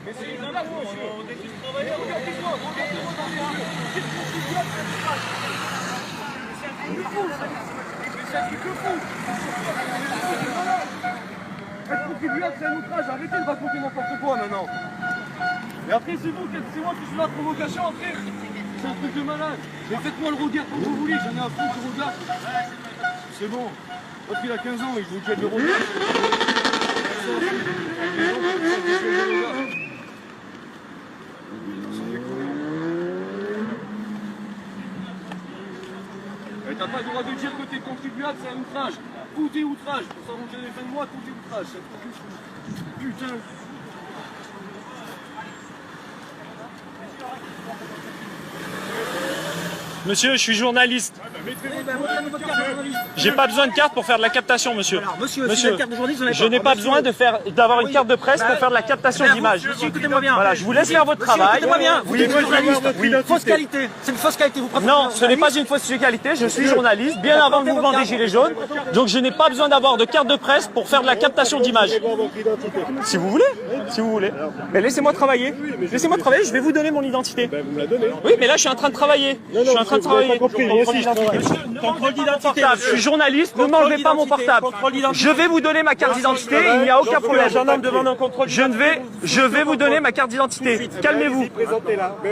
Mais c'est une blague, monsieur. On est tous travailleurs. C'est un truc de fou. Être contribuable, c'est un outrage. Arrêtez de raconter n'importe quoi maintenant. Et après, c'est vous, c'est moi qui suis la provocation. Après, c'est un truc de malade. Mais faites-moi le regard comme vous voulez. J'en ai un fou du regard. C'est bon. L'autre, il a 15 ans. Il vous jette le regard. T'as pas le droit de dire que t'es contribuable, c'est un outrage. Tout est outrage. Pour s'arranger les fins de mois, tout est outrage. Putain. Monsieur, je suis journaliste. J'ai pas besoin de carte pour faire de la captation, monsieur. Alors, monsieur, si la carte de journaliste, je n'ai pas besoin d'avoir une carte de presse pour faire de la captation d'image. Monsieur, écoutez-moi bien. Voilà, je vous laisse faire votre travail. Écoutez-moi bien. Vous êtes journaliste. Oui. Fausse qualité. C'est une fausse qualité. Vous Non, ce n'est pas une fausse qualité. Je suis journaliste, bien avant le mouvement des Gilets jaunes. Donc je n'ai pas besoin d'avoir de carte de presse pour faire de la captation d'image. Si vous voulez. Si vous voulez. Mais laissez-moi travailler. Laissez-moi travailler, je vais vous donner mon identité. Vous me la donnez. Oui, mais là je suis en train de travailler. Je suis en train de travailler. contrôle d'identité. Je suis journaliste, ne m'enlevez pas mon portable. Je vais vous donner ma carte d'identité, il n'y a aucun problème. Je vais vous donner ma carte d'identité. Calmez-vous.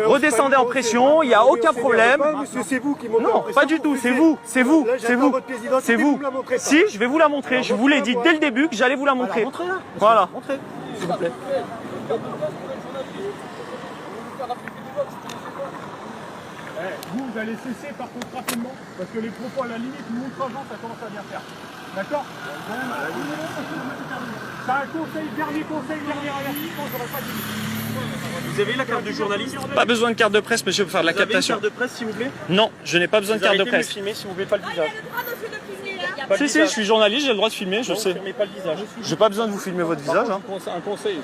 Redescendez en pression, il n'y a aucun problème. C'est vous qui Non, pas du tout, c'est vous, c'est vous, c'est vous. C'est vous. Si, je vais vous la montrer. Je vous l'ai dit dès le début que j'allais vous la montrer. Voilà. S'il vous plaît. Vous allez cesser par contre rapidement, parce que les propos à la limite, outrageants, ça commence à bien faire. D'accord? C'est un conseil, dernier avertissement, j'aurais pas dit. Vous avez la carte de journaliste? Pas besoin de carte de presse, monsieur, pour faire de la captation. Vous avez une carte de presse, s'il vous plaît? Non, je n'ai pas besoin de carte de presse. Filmer, s'il vous plaît, pas le visage. Si, si, je suis journaliste, j'ai le droit de filmer, je sais. Filmez pas le visage. J'ai pas besoin de vous filmer votre visage. Hein. Un conseil,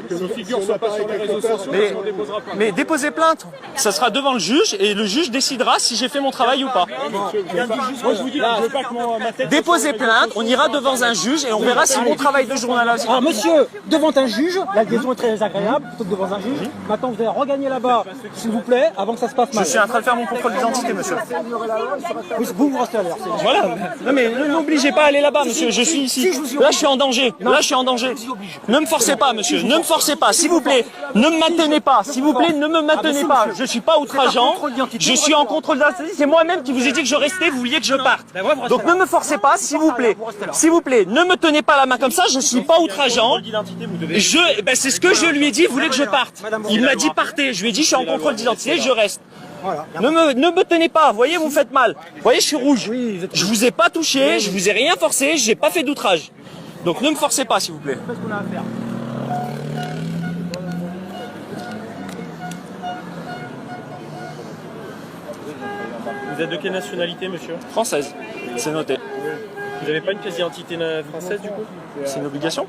que nos figures ne soient pas sur les réseaux sociaux, on déposera plainte. Mais déposez plainte. Ça sera devant le juge et le juge décidera si j'ai fait mon travail ou pas. Moi je vous dis, je veux pas que ma tête... Déposez plainte, on ira devant un juge et on verra si mon travail de journaliste... Alors monsieur, devant un juge, la liaison est très agréable, plutôt que devant un juge. Maintenant vous allez regagner là-bas, s'il vous plaît, avant que ça se passe mal. Je suis en train de faire mon contrôle d'identité, monsieur. Vous restez à l'heure. Voilà. Non mais ne m'obligez pas à aller là-bas, monsieur. Je suis ici. Là, je suis en danger. Là, je suis en danger. Ne me forcez pas, monsieur. Ne me forcez pas, s'il vous plaît. Ne me maintenez pas. S'il vous plaît, ne me maintenez pas. Je suis pas outrageant. Je suis en contrôle d'identité. C'est moi-même qui vous ai dit que je restais. Vous vouliez que je parte. Donc ne me forcez pas, s'il vous plaît. S'il vous plaît, ne me tenez pas la main comme ça. Je suis pas outrageant. C'est ce que je lui ai dit. Il voulait que je parte. Il m'a dit partez. Je lui ai dit je suis en contrôle d'identité. Je reste. Voilà. Ne me tenez pas, voyez, vous me faites mal. Voyez, je suis rouge. Je vous ai pas touché, je vous ai rien forcé, j'ai pas fait d'outrage. Donc ne me forcez pas, s'il vous plaît. Vous êtes de quelle nationalité, monsieur? Française, c'est noté. Vous n'avez pas une pièce d'identité française, du coup? C'est une obligation?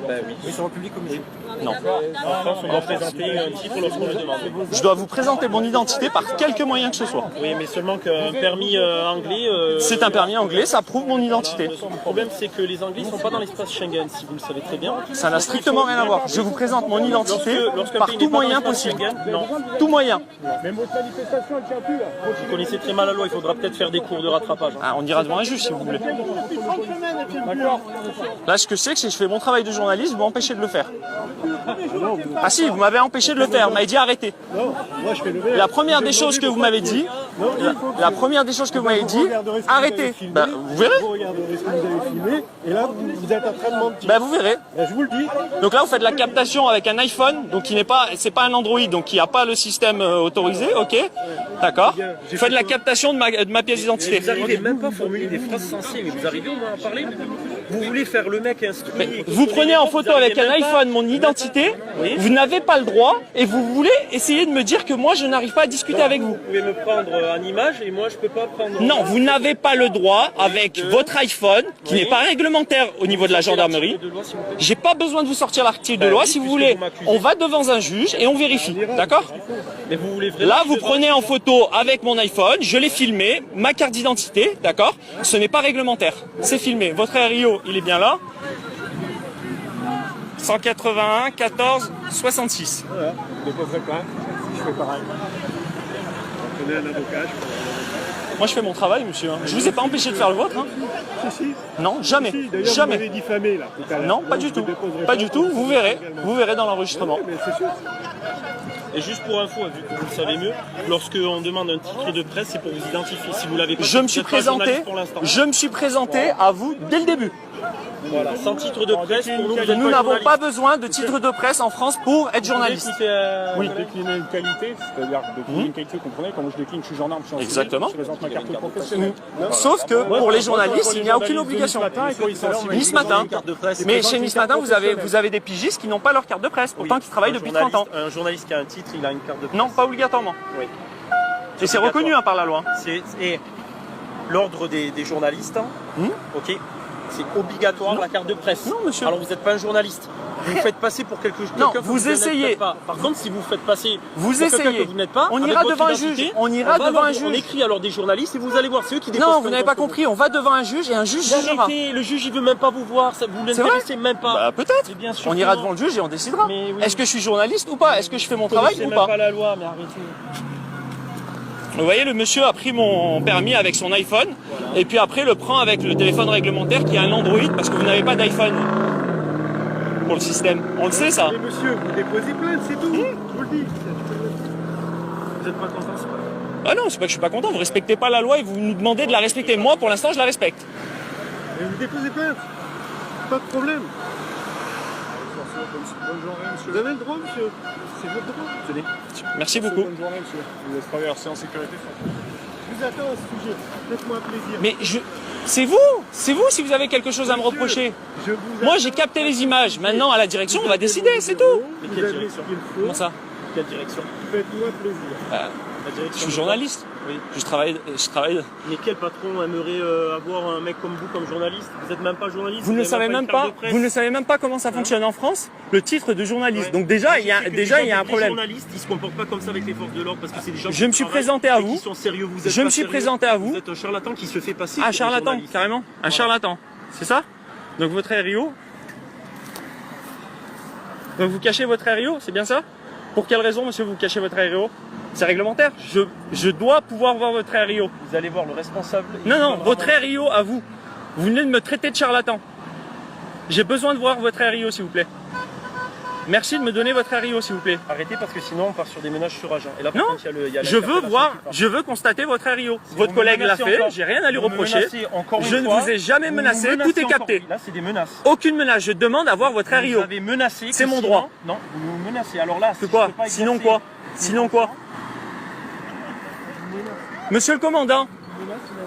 Bah oui. Oui, sur le public comme ici. Non. En France, on doit présenter un titre lorsqu'on le demande. Je dois vous présenter mon identité par quelque moyen que ce soit. Oui, mais seulement qu'un permis anglais... C'est un permis anglais, ça prouve mon identité. Le problème, c'est que les Anglais ne sont pas dans l'espace Schengen, si vous le savez très bien. Ça n'a strictement rien à voir. Je vous présente mon identité par tout moyen possible. Non. Tout moyen. Mais votre manifestation, elle tient plus là. Vous connaissez très mal la loi, il faudra peut-être faire des cours de rattrapage. Ah, on ira devant un juge si vous voulez. D'accord. Là, ce que je sais, c'est que je fais mon travail de journaliste, vous m'empêchez de le faire. Ah si, vous m'avez empêché de le faire, vous m'avez dit arrêtez. Non, moi je fais le La première des choses que vous m'avez dit, arrêtez. Bah, vous verrez. Vous regarderez ce que vous avez filmé, et là vous êtes en train de mentir. Bah, vous verrez. Je vous le dis. Donc là, vous faites de la captation avec un iPhone, donc qui n'est pas, c'est pas un Android, donc qui n'a pas le système autorisé, ok. D'accord. Vous faites de la captation de ma pièce d'identité. Vous n'arrivez même pas à formuler des phrases sensées, mais Vous arrivez au moins à parler? Vous voulez faire le mec instruit? Vous prenez en photo avec un iPhone mon identité, vous n'avez pas le droit et vous voulez essayer de me dire que moi je n'arrive pas à discuter avec vous. Vous pouvez me prendre en image et moi je peux pas prendre... Non, vous n'avez pas le droit avec votre iPhone, qui n'est pas réglementaire au niveau de la gendarmerie. J'ai pas besoin de vous sortir l'article de loi. Si vous voulez, on va devant un juge et on vérifie. D'accord? Mais vous voulez vraiment... Là, vous prenez en photo avec mon iPhone, je l'ai filmé, ma carte d'identité, d'accord? Ce n'est pas réglementaire, c'est filmé. Votre RIO, il est bien là. 181 14 66. Voilà, je déposerai plainte. Je fais pareil. On connaît un avocat. Moi, je fais mon travail, monsieur. Je vous ai pas empêché de faire le vôtre. Hein. Si, si. Non, jamais. Si, d'ailleurs, Jamais. vous m'avez diffamé, là, tout à l'heure. Non, pas du tout. Pas du tout. Vous verrez dans l'enregistrement. Mais c'est sûr. Et juste pour info, vu que vous le savez mieux, lorsqu'on demande un titre de presse, c'est pour vous identifier. Si vous l'avez pas, Je me suis présenté à vous dès le début. Voilà, sans titre de presse, pour nous, vous êtes Nous pas n'avons pas journaliste. besoin de titre de presse en France pour être journaliste. Oui, décliner une qualité, c'est-à-dire décliner une qualité, vous comprenez, quand moi je décline, je suis gendarme, je suis en civil, Exactement. je présente ma carte professionnelle. Sauf que pour les journalistes, il n'y a aucune obligation. Nice Matin. Mais chez Nice Matin, vous avez des pigistes qui n'ont pas leur carte de presse, pourtant qui travaillent depuis 30 ans. Un journaliste qui a un titre, il a une carte de presse. Non, pas obligatoirement. Oui. Et c'est reconnu par la loi. Et l'ordre des journalistes, ok, c'est obligatoire la carte de presse. Non, monsieur. Alors vous n'êtes pas un journaliste. Vous vous faites passer pour quelque chose. Non, vous essayez. Pas. Par contre, si vous faites passer Vous pour quelqu'un essayez. que vous n'êtes pas, On avec ira votre devant un identité, juge. On ira devant un juge. On écrit alors des journalistes et vous allez voir, c'est eux qui déposent. Non, vous n'avez pas compris. On va devant un juge et un juge jugera. Arrêtez, le juge il veut même pas vous voir, ça vous l'intéressez même pas. Bah peut-être. Mais bien sûr On que ira non. devant le juge et on décidera. Mais oui. Est-ce que je suis journaliste ou pas? Est-ce que je fais mon travail C'est ou même pas? pas la loi, mais arrêtez. Vous voyez, le monsieur a pris mon permis avec son iPhone et puis après le prend avec le téléphone réglementaire qui a un Android parce que vous n'avez pas d'iPhone pour le système. On le sait ça. Mais monsieur, vous déposez plainte, c'est tout. Je vous le dis. Vous êtes pas content, c'est pas... Ah non, c'est pas que je suis pas content. Vous respectez pas la loi et vous nous demandez de la respecter. Moi, pour l'instant, je la respecte. Mais vous déposez plainte. Pas de problème. Bonne journée, monsieur. Vous avez le droit, monsieur. C'est votre droit. Tenez. Merci beaucoup. Bonne journée, monsieur. Je vous laisse traverser en sécurité. Je vous attends à ce sujet. Faites-moi un plaisir. Mais c'est vous si vous avez quelque chose à me reprocher. Je vous Moi, attends. j'ai capté les images. Maintenant, à la direction, on va décider, c'est tout. Mais Vous quelle avez direction? ce qu'il faut. Comment ça? Quelle direction? Faites-moi plaisir. La direction Je suis de- journaliste. Oui. Je travaille. Mais quel patron aimerait avoir un mec comme vous comme journaliste? Vous n'êtes même pas journaliste. Vous ne avez savez une même carte pas. de presse. Vous ne savez même pas comment ça fonctionne en France. Le titre de journaliste. Ouais. Donc déjà, Je il y a sais que déjà les il y a gens- un problème. Les journalistes, ils se comportent pas comme ça avec les forces de l'ordre parce que c'est des gens. Je me suis présenté à vous. Qui sont sérieux. Vous êtes Je me pas suis sérieux. présenté à vous. Vous êtes un charlatan qui se fait passer. Un pour un charlatan, journaliste. carrément. Un Voilà. charlatan. C'est ça? Donc votre RIO. Donc vous cachez votre RIO, c'est bien ça? Pour quelle raison, monsieur, vous cachez votre RIO? C'est réglementaire. Je dois pouvoir voir votre RIO. Vous allez voir le responsable. Non, votre RIO à vous. Vous venez de me traiter de charlatan. J'ai besoin de voir votre RIO, s'il vous plaît. Merci de me donner votre RIO, s'il vous plaît. Arrêtez parce que sinon on part sur des menaces sur agent. Et là, par Non, contre, il y a je veux l'interpellation voir, qui part. je veux constater votre RIO. Si Votre vous me collègue l'a menacez fait, encore, j'ai rien à lui vous me reprocher. menacez encore une Je ne fois, vous ai jamais vous menacé, me tout menacez est encore. capté. Là, c'est des menaces. Aucune menace, je demande à voir votre Vous RIO. avez menacé. que C'est mon sinon- droit. Non, vous me menacez. Alors là, Que si quoi? je peux pas Sinon exercer quoi? mes Sinon quoi? fonctions,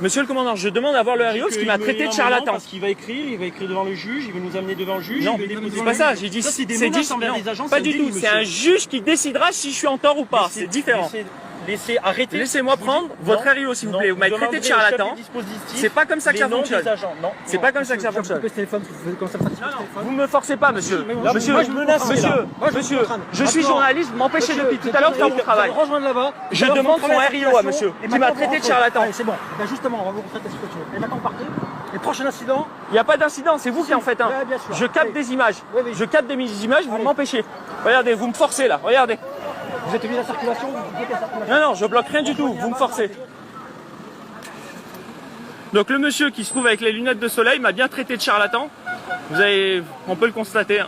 Monsieur le commandant, je demande à voir le RIO parce qu'il m'a il me traité de met un charlatan. moment Parce qu'il va écrire devant le juge, il va nous amener devant le juge. Non, il va déposer c'est pas ça, j'ai dit c'est des c'est menaces dit- envers non, les agents. pas c'est du délit, tout, c'est monsieur. un juge qui décidera si je suis en tort ou pas, c'est différent. Laissez arrêter. Laissez-moi prendre votre RIO, s'il vous plaît. Vous m'avez traité de charlatan. C'est pas comme ça que ça fonctionne. C'est pas comme ça que ça fonctionne. Coupez ce téléphone, vous faites comme ça, faites ce téléphone. Vous me forcez pas, monsieur. Là, Monsieur, moi, je menace, monsieur, là. Moi, je monsieur, vous contrains. je suis Maintenant, journaliste, vous m'empêchez Monsieur, depuis tout à l'heure de faire mon travail. Vous allez rejoindre là-bas. Je Vous allez demande contrôler son la RIO à circulation, monsieur, et qui m'a maintenant, traité de vous rentrez. charlatan. Allez, c'est bon. Ben justement, on va vous retraiter ce que tu veux. Et maintenant, vous partez. Et prochain incident. Il n'y a pas d'incident, c'est vous qui en faites un. Ouais, bien sûr. Je capte Allez. des images. Oui, oui. Je capte des images, vous Allez. m'empêchez. Regardez, vous me forcez là, regardez. Vous êtes mis la circulation, vous bloquez la circulation. Non, je bloque rien du tout, vous me forcez. Donc le monsieur qui se trouve avec les lunettes de soleil m'a bien traité de charlatan. On peut le constater. Hein.